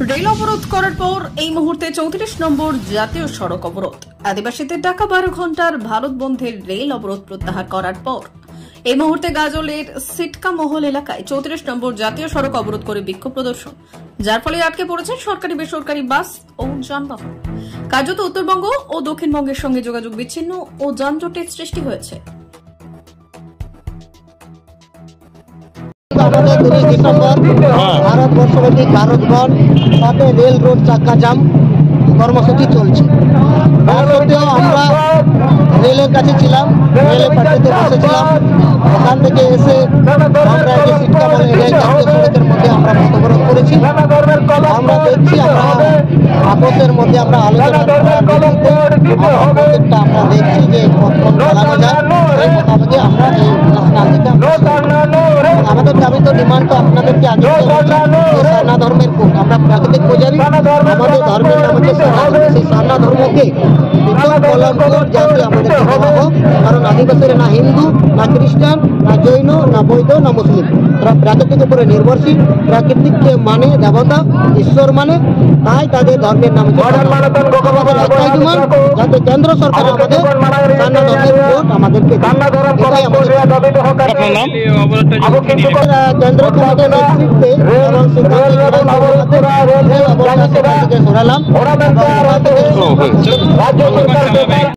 Rail অবরোধ করার পর এই মুহূর্তে 34 নম্বর জাতীয় সড়ক অবরোধ। আদিবাসীদের ডাকা 12 ঘন্টার ভারত বন্ধের রেল অবরোধ প্রত্যাহার করার পর এই মুহূর্তে গাজলের সিটকা মহল এলাকায় 34 নম্বর জাতীয় সড়ক অবরোধ করে বিক্ষোভ প্রদর্শন, যার ফলে আটকে পড়েছে সরকারি বেসরকারি বাস ও যানবাহন। কার্যত উত্তরবঙ্গ ও দক্ষিণবঙ্গের সঙ্গে যোগাযোগ বিচ্ছিন্ন ও যানজটের সৃষ্টি হয়েছে। আমাদের 30 ডিসেম্বর ভারতবর্ষব্যাপী ভারত বন্ধ, সাথে রেল রোড চাক্কা জাম কর্মসূচি চলছে। তার সত্ত্বেও আমরা রেলের কাছে ছিলাম, রেলের পাশে বসেছিলাম। ওখান থেকে এসে আমরা যে সিটকা বলে রেল জাতীয় সড়কের মধ্যে আমরা অবরোধ করেছি। আমরা দেখছি আমরা আপসের মধ্যে আমরা আলোচনা প্রত্যেকটা আমরা দেখছি যে কখন চালানো যায় সেই মোতাবেক আমরা এই আমাদের দাবি তো ডিমান্ড তো আপনাদেরকে আগে সারনা ধর্মের কোড, আমরা প্রাকৃতিক পূজারী, আমাদের ধর্মের নাম হচ্ছে সেই সারনা ধর্মকে আমাদের কারণ আদিবাসীরা না হিন্দু না খ্রিস্টান না জৈন না বৌদ্ধ না মুসলিম, তারা প্রাকৃতিক উপরে নির্ভরশীল, প্রাকৃতিককে মানে দেবতা ঈশ্বর মানে, তাই তাদের ধর্মের নাম আমাদের একটাই ডিমান্ড যাতে কেন্দ্র সরকার আমাদের সারনা ধর্মের কোড আমাদেরকে কেন্দ্র কমিটির নেতৃত্বে এবং সিদ্ধান্ত সরালাম।